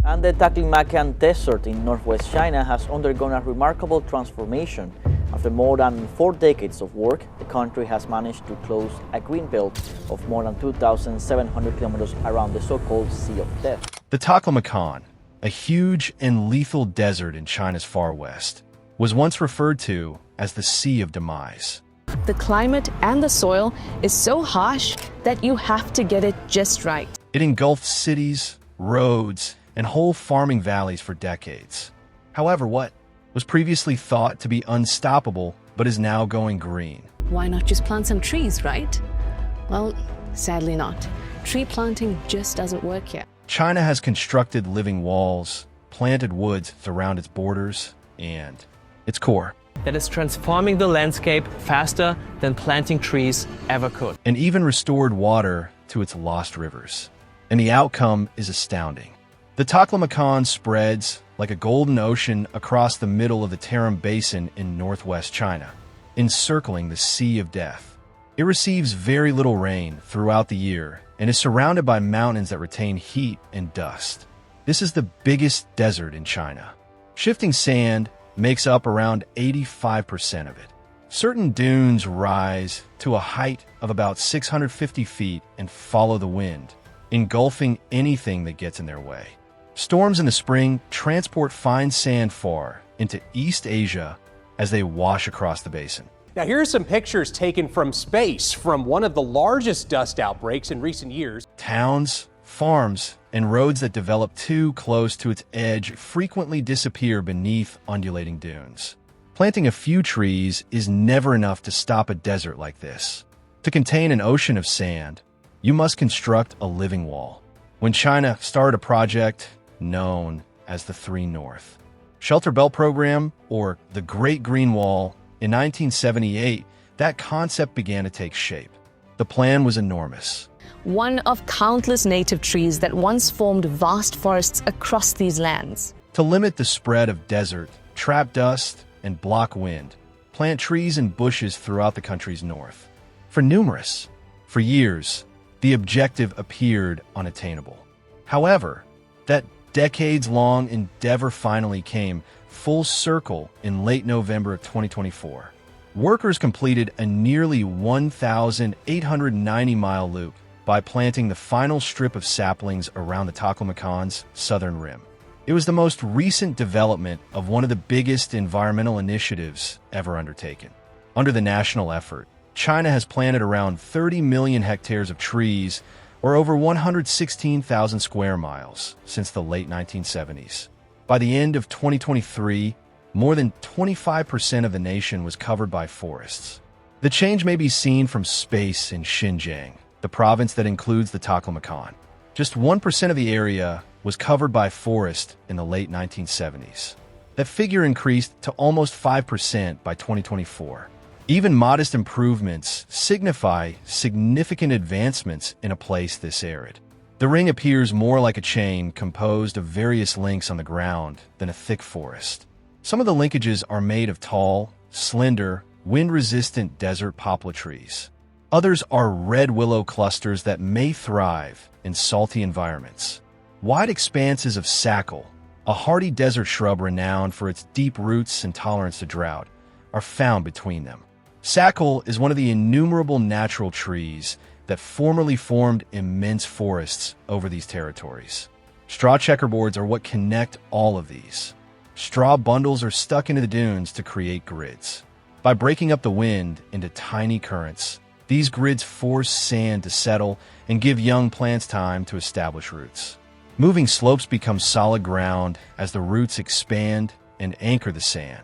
And the Taklamakan Desert in northwest China has undergone a remarkable transformation. After more than 4 decades of work, the country has managed to close a green belt of more than 2,700 kilometers around the so-called Sea of Death. The Taklamakan, a huge and lethal desert in China's far west, was once referred to as the Sea of Demise. The climate and the soil is so harsh that you have to get it just right. It engulfed cities, roads, and whole farming valleys for decades. However, what was previously thought to be unstoppable but is now going green? Why not just plant some trees, right? Well, sadly not. Tree planting just doesn't work yet. China has constructed living walls, planted woods around its borders, and its core. That is transforming the landscape faster than planting trees ever could. And even restored water to its lost rivers. And the outcome is astounding. The Taklamakan spreads like a golden ocean across the middle of the Tarim Basin in northwest China, encircling the Sea of Death. It receives very little rain throughout the year and is surrounded by mountains that retain heat and dust. This is the biggest desert in China. Shifting sand makes up around 85% of it. Certain dunes rise to a height of about 650 feet and follow the wind, engulfing anything that gets in their way. Storms in the spring transport fine sand far into East Asia as they wash across the basin. Now, here are some pictures taken from space from one of the largest dust outbreaks in recent years. Towns, farms, and roads that develop too close to its edge frequently disappear beneath undulating dunes. Planting a few trees is never enough to stop a desert like this. To contain an ocean of sand, you must construct a living wall. When China started a project known as the Three North Shelter Belt Program, or the Great Green Wall, in 1978, that concept began to take shape. The plan was enormous. One of countless native trees that once formed vast forests across these lands. To limit the spread of desert, trap dust, and block wind, plant trees and bushes throughout the country's north. For years, the objective appeared unattainable. However, that decades-long endeavor finally came full circle in late November of 2024. Workers completed a nearly 1,890-mile loop by planting the final strip of saplings around the Taklamakan's southern rim. It was the most recent development of one of the biggest environmental initiatives ever undertaken. Under the national effort, China has planted around 30 million hectares of trees, or over 116,000 square miles, since the late 1970s. By the end of 2023, more than 25% of the nation was covered by forests. The change may be seen from space in Xinjiang, the province that includes the Taklamakan. Just 1% of the area was covered by forest in the late 1970s. That figure increased to almost 5% by 2024. Even modest improvements signify significant advancements in a place this arid. The ring appears more like a chain composed of various links on the ground than a thick forest. Some of the linkages are made of tall, slender, wind-resistant desert poplar trees. Others are red willow clusters that may thrive in salty environments. Wide expanses of sackle, a hardy desert shrub renowned for its deep roots and tolerance to drought, are found between them. Sackle is one of the innumerable natural trees that formerly formed immense forests over these territories. Straw checkerboards are what connect all of these. Straw bundles are stuck into the dunes to create grids. By breaking up the wind into tiny currents, these grids force sand to settle and give young plants time to establish roots. Moving slopes become solid ground as the roots expand and anchor the sand.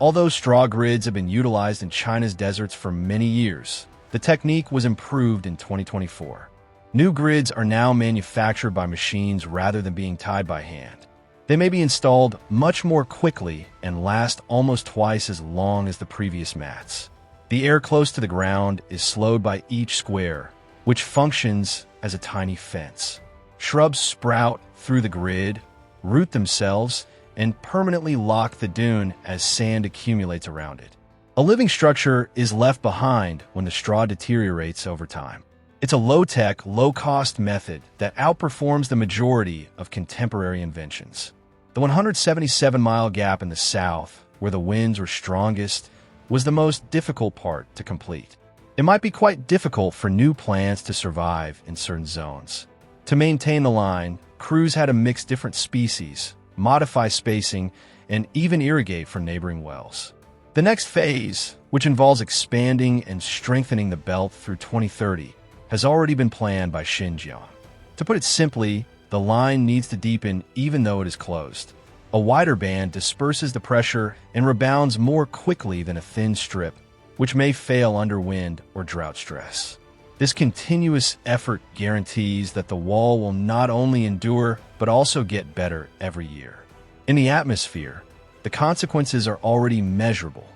Although straw grids have been utilized in China's deserts for many years, the technique was improved in 2024. New grids are now manufactured by machines rather than being tied by hand. They may be installed much more quickly and last almost twice as long as the previous mats. The air close to the ground is slowed by each square, which functions as a tiny fence. Shrubs sprout through the grid, root themselves, and permanently lock the dune as sand accumulates around it. A living structure is left behind when the straw deteriorates over time. It's a low-tech, low-cost method that outperforms the majority of contemporary inventions. The 177-mile gap in the south, where the winds were strongest, was the most difficult part to complete. It might be quite difficult for new plants to survive in certain zones. To maintain the line, crews had to mix different species, modify spacing, and even irrigate from neighboring wells. The next phase, which involves expanding and strengthening the belt through 2030, has already been planned by Xinjiang. To put it simply, the line needs to deepen even though it is closed. A wider band disperses the pressure and rebounds more quickly than a thin strip, which may fail under wind or drought stress. This continuous effort guarantees that the wall will not only endure, but also get better every year. In the atmosphere, the consequences are already measurable.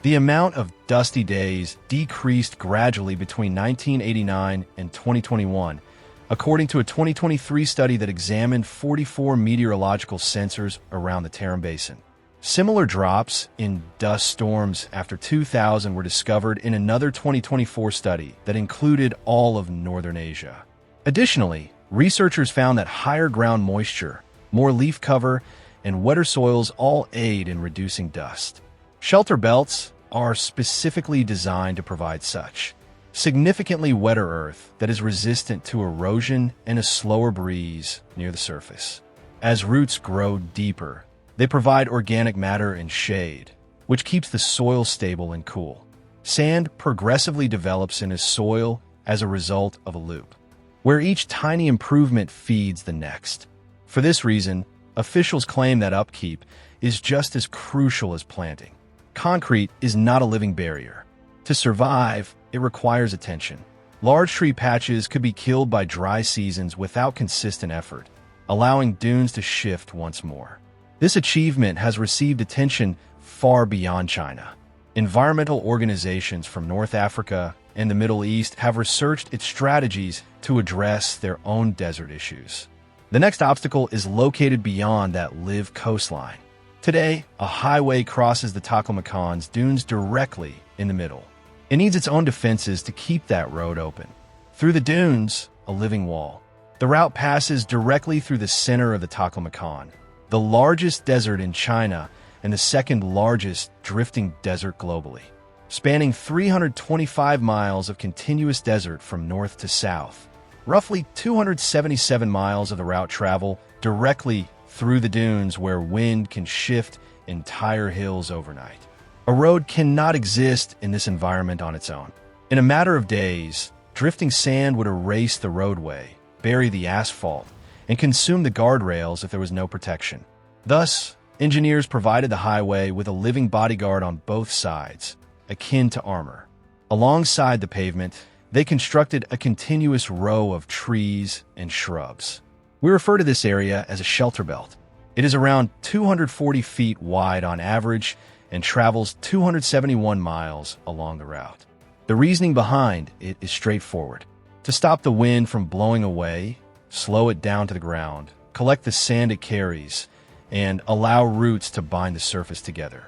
The amount of dusty days decreased gradually between 1989 and 2021, according to a 2023 study that examined 44 meteorological sensors around the Tarim Basin. Similar drops in dust storms after 2000 were discovered in another 2024 study that included all of northern Asia. Additionally, researchers found that higher ground moisture, more leaf cover, and wetter soils all aid in reducing dust. Shelter belts are specifically designed to provide such significantly wetter earth that is resistant to erosion and a slower breeze near the surface. As roots grow deeper, they provide organic matter and shade, which keeps the soil stable and cool. Sand progressively develops in a soil as a result of a loop, where each tiny improvement feeds the next. For this reason, officials claim that upkeep is just as crucial as planting. Concrete is not a living barrier. To survive, it requires attention. Large tree patches could be killed by dry seasons without consistent effort, allowing dunes to shift once more. This achievement has received attention far beyond China. Environmental organizations from North Africa and the Middle East have researched its strategies to address their own desert issues. The next obstacle is located beyond that live coastline. Today, a highway crosses the Taklamakan's dunes directly in the middle. It needs its own defenses to keep that road open. Through the dunes, a living wall. The route passes directly through the center of the Taklamakan, the largest desert in China and the second largest drifting desert globally. Spanning 325 miles of continuous desert from north to south, roughly 277 miles of the route travel directly through the dunes where wind can shift entire hills overnight. A road cannot exist in this environment on its own. In a matter of days, drifting sand would erase the roadway, bury the asphalt, and consume the guardrails if there was no protection. Thus, engineers provided the highway with a living bodyguard on both sides, akin to armor. Alongside the pavement, they constructed a continuous row of trees and shrubs. We refer to this area as a shelter belt. It is around 240 feet wide on average and travels 271 miles along the route. The reasoning behind it is straightforward. To stop the wind from blowing away, slow it down to the ground, collect the sand it carries, and allow roots to bind the surface together.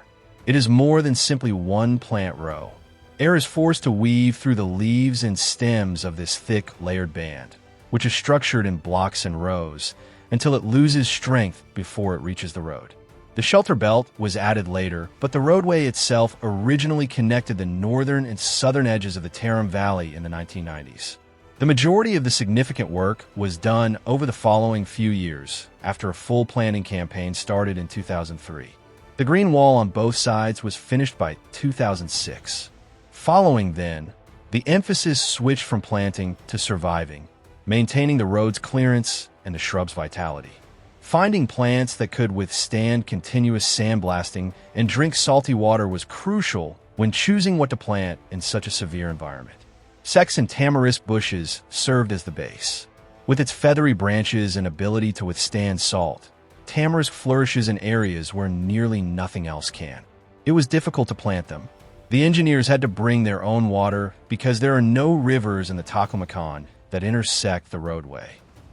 It is more than simply one plant row. Air is forced to weave through the leaves and stems of this thick, layered band, which is structured in blocks and rows, until it loses strength before it reaches the road. The shelter belt was added later, but the roadway itself originally connected the northern and southern edges of the Tarim Valley in the 1990s. The majority of the significant work was done over the following few years, after a full planning campaign started in 2003. The green wall on both sides was finished by 2006. Following then, the emphasis switched from planting to surviving, maintaining the road's clearance and the shrub's vitality. Finding plants that could withstand continuous sandblasting and drink salty water was crucial when choosing what to plant in such a severe environment. Sex and tamarisk bushes served as the base. With its feathery branches and ability to withstand salt, tamarisk flourishes in areas where nearly nothing else can. It was difficult to plant them. The engineers had to bring their own water because there are no rivers in the Taklamakan that intersect the roadway.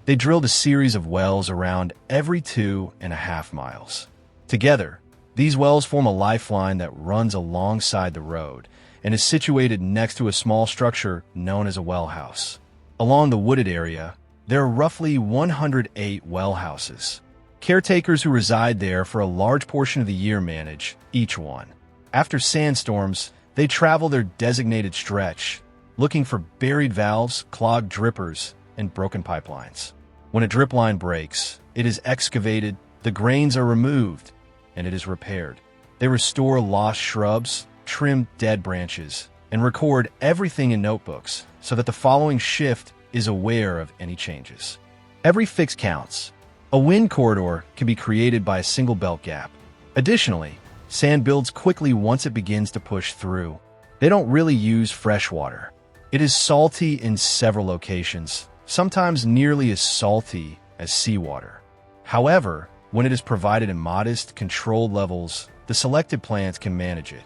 They drilled a series of wells around every 2.5 miles. Together, these wells form a lifeline that runs alongside the road and is situated next to a small structure known as a well house. Along the wooded area, there are roughly 108 well houses. Caretakers who reside there for a large portion of the year manage each one. After sandstorms, they travel their designated stretch, looking for buried valves, clogged drippers, and broken pipelines. When a drip line breaks, it is excavated, the grains are removed, and it is repaired. They restore lost shrubs, trim dead branches, and record everything in notebooks so that the following shift is aware of any changes. Every fix counts. A wind corridor can be created by a single belt gap. Additionally, sand builds quickly once it begins to push through. They don't really use fresh water. It is salty in several locations, sometimes nearly as salty as seawater. However, when it is provided in modest, controlled levels, the selected plants can manage it.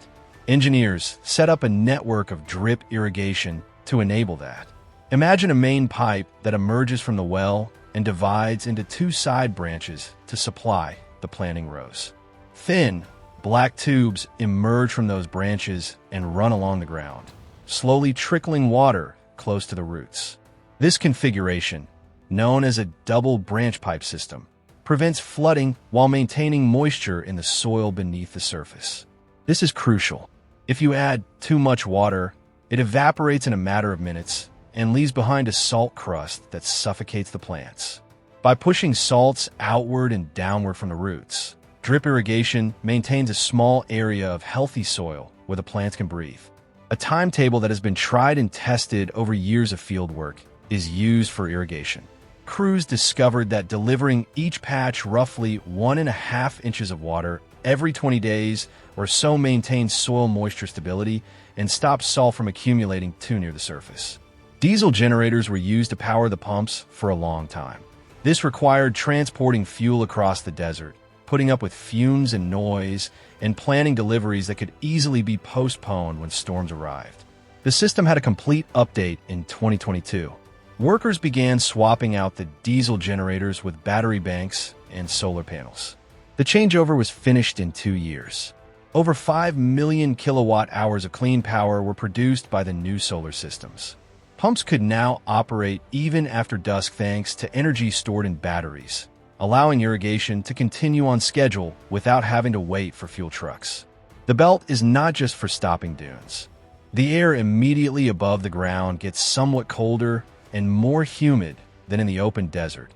Engineers set up a network of drip irrigation to enable that. Imagine a main pipe that emerges from the well and divides into two side branches to supply the planting rows. Thin, black tubes emerge from those branches and run along the ground, slowly trickling water close to the roots. This configuration, known as a double branch pipe system, prevents flooding while maintaining moisture in the soil beneath the surface. This is crucial. If you add too much water, it evaporates in a matter of minutes and leaves behind a salt crust that suffocates the plants. By pushing salts outward and downward from the roots, drip irrigation maintains a small area of healthy soil where the plants can breathe. A timetable that has been tried and tested over years of field work is used for irrigation. Crews discovered that delivering each patch roughly 1.5 inches of water every 20 days or so maintains soil moisture stability and stops salt from accumulating too near the surface. Diesel generators were used to power the pumps for a long time. This required transporting fuel across the desert, putting up with fumes and noise, and planning deliveries that could easily be postponed when storms arrived. The system had a complete update in 2022. Workers began swapping out the diesel generators with battery banks and solar panels. The changeover was finished in 2 years. Over 5 million kilowatt hours of clean power were produced by the new solar systems. Pumps could now operate even after dusk thanks to energy stored in batteries, allowing irrigation to continue on schedule without having to wait for fuel trucks. The belt is not just for stopping dunes. The air immediately above the ground gets somewhat colder and more humid than in the open desert,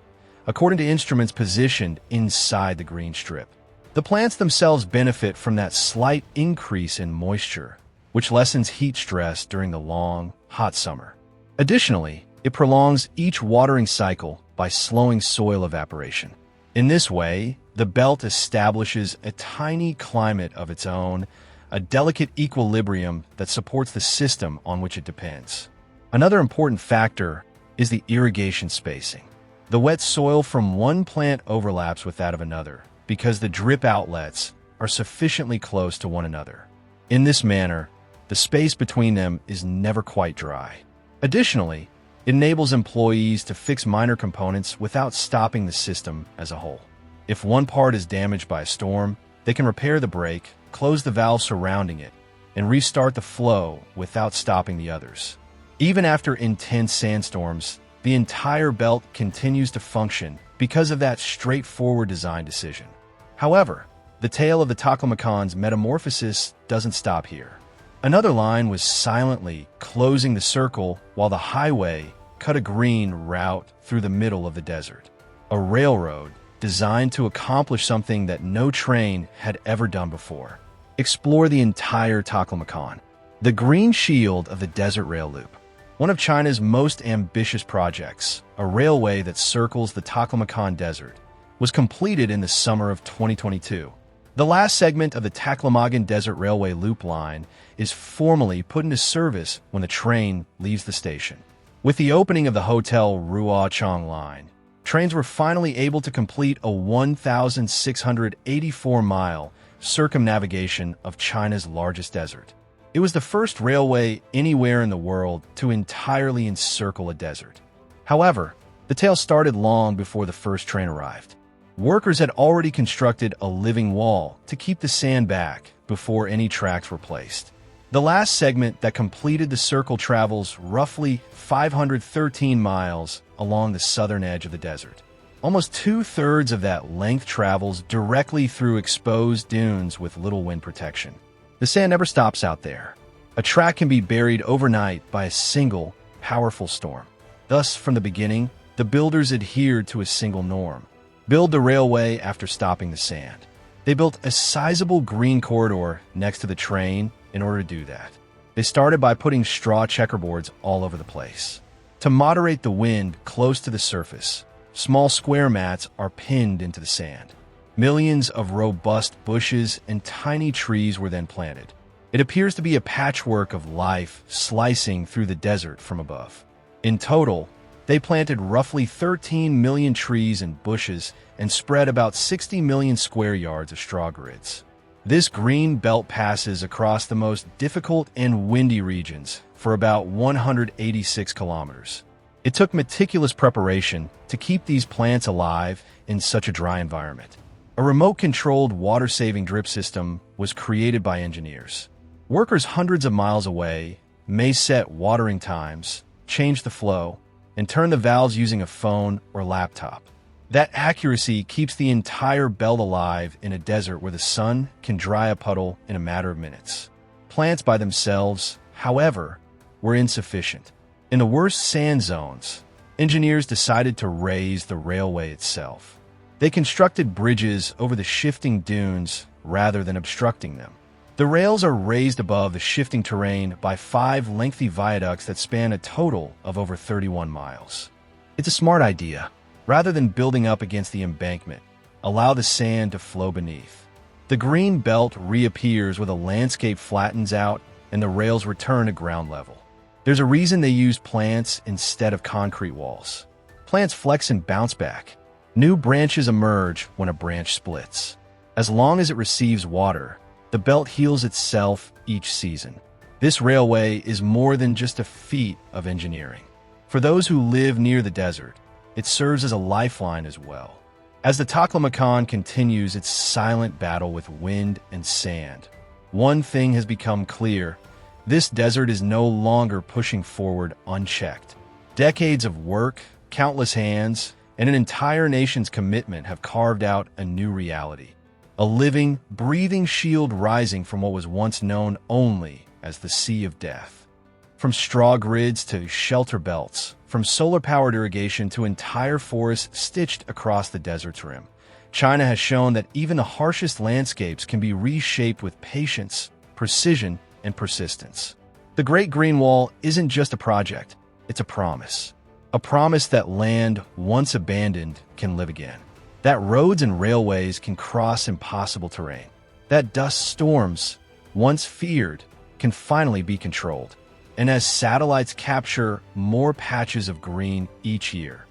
according to instruments positioned inside the green strip. The plants themselves benefit from that slight increase in moisture, which lessens heat stress during the long, hot summer. Additionally, it prolongs each watering cycle by slowing soil evaporation. In this way, the belt establishes a tiny climate of its own, a delicate equilibrium that supports the system on which it depends. Another important factor is the irrigation spacing. The wet soil from one plant overlaps with that of another because the drip outlets are sufficiently close to one another. In this manner, the space between them is never quite dry. Additionally, it enables employees to fix minor components without stopping the system as a whole. If one part is damaged by a storm, they can repair the break, close the valve surrounding it, and restart the flow without stopping the others. Even after intense sandstorms, the entire belt continues to function because of that straightforward design decision. However, the tale of the Taklamakan's metamorphosis doesn't stop here. Another line was silently closing the circle while the highway cut a green route through the middle of the desert. A railroad designed to accomplish something that no train had ever done before. Explore the entire Taklamakan. The Green Shield of the Desert Rail Loop. One of China's most ambitious projects, a railway that circles the Taklamakan Desert, was completed in the summer of 2022. The last segment of the Taklamakan Desert Railway Loop line is formally put into service when the train leaves the station. With the opening of the Hotel Ruochang line, trains were finally able to complete a 1,684-mile circumnavigation of China's largest desert. It was the first railway anywhere in the world to entirely encircle a desert. However, the tale started long before the first train arrived. Workers had already constructed a living wall to keep the sand back before any tracks were placed. The last segment that completed the circle travels roughly 513 miles along the southern edge of the desert. Almost two-thirds of that length travels directly through exposed dunes with little wind protection. The sand never stops out there. A track can be buried overnight by a single, powerful storm. Thus, from the beginning, the builders adhered to a single norm: build the railway after stopping the sand. They built a sizable green corridor next to the train in order to do that. They started by putting straw checkerboards all over the place. To moderate the wind close to the surface, small square mats are pinned into the sand. Millions of robust bushes and tiny trees were then planted. It appears to be a patchwork of life slicing through the desert from above. In total, they planted roughly 13 million trees and bushes and spread about 60 million square yards of straw grids. This green belt passes across the most difficult and windy regions for about 186 kilometers. It took meticulous preparation to keep these plants alive in such a dry environment. A remote-controlled water-saving drip system was created by engineers. Workers hundreds of miles away may set watering times, change the flow, and turn the valves using a phone or laptop. That accuracy keeps the entire belt alive in a desert where the sun can dry a puddle in a matter of minutes. Plants by themselves, however, were insufficient. In the worst sand zones, engineers decided to raise the railway itself. They constructed bridges over the shifting dunes rather than obstructing them. The rails are raised above the shifting terrain by 5 lengthy viaducts that span a total of over 31 miles. It's a smart idea. Rather than building up against the embankment, allow the sand to flow beneath. The green belt reappears where the landscape flattens out and the rails return to ground level. There's a reason they use plants instead of concrete walls. Plants flex and bounce back. New branches emerge when a branch splits. As long as it receives water, the belt heals itself each season. This railway is more than just a feat of engineering. For those who live near the desert, it serves as a lifeline as well. As the Taklamakan continues its silent battle with wind and sand, one thing has become clear: this desert is no longer pushing forward unchecked. Decades of work, countless hands, and an entire nation's commitment have carved out a new reality. A living, breathing shield rising from what was once known only as the Sea of Death. From straw grids to shelter belts, from solar-powered irrigation to entire forests stitched across the desert's rim, China has shown that even the harshest landscapes can be reshaped with patience, precision, and persistence. The Great Green Wall isn't just a project, it's a promise. A promise that land once abandoned can live again. That roads and railways can cross impossible terrain. That dust storms, once feared, can finally be controlled. And as satellites capture more patches of green each year,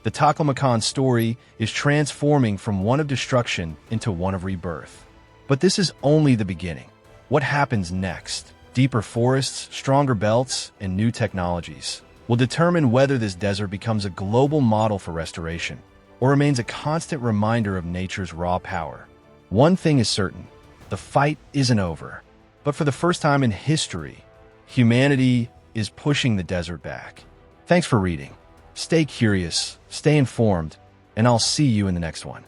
the Taklamakan story is transforming from one of destruction into one of rebirth. But this is only the beginning. What happens next? Deeper forests, stronger belts, and new technologies will determine whether this desert becomes a global model for restoration or remains a constant reminder of nature's raw power. One thing is certain: the fight isn't over. But for the first time in history, humanity is pushing the desert back. Thanks for reading. Stay curious, stay informed, and I'll see you in the next one.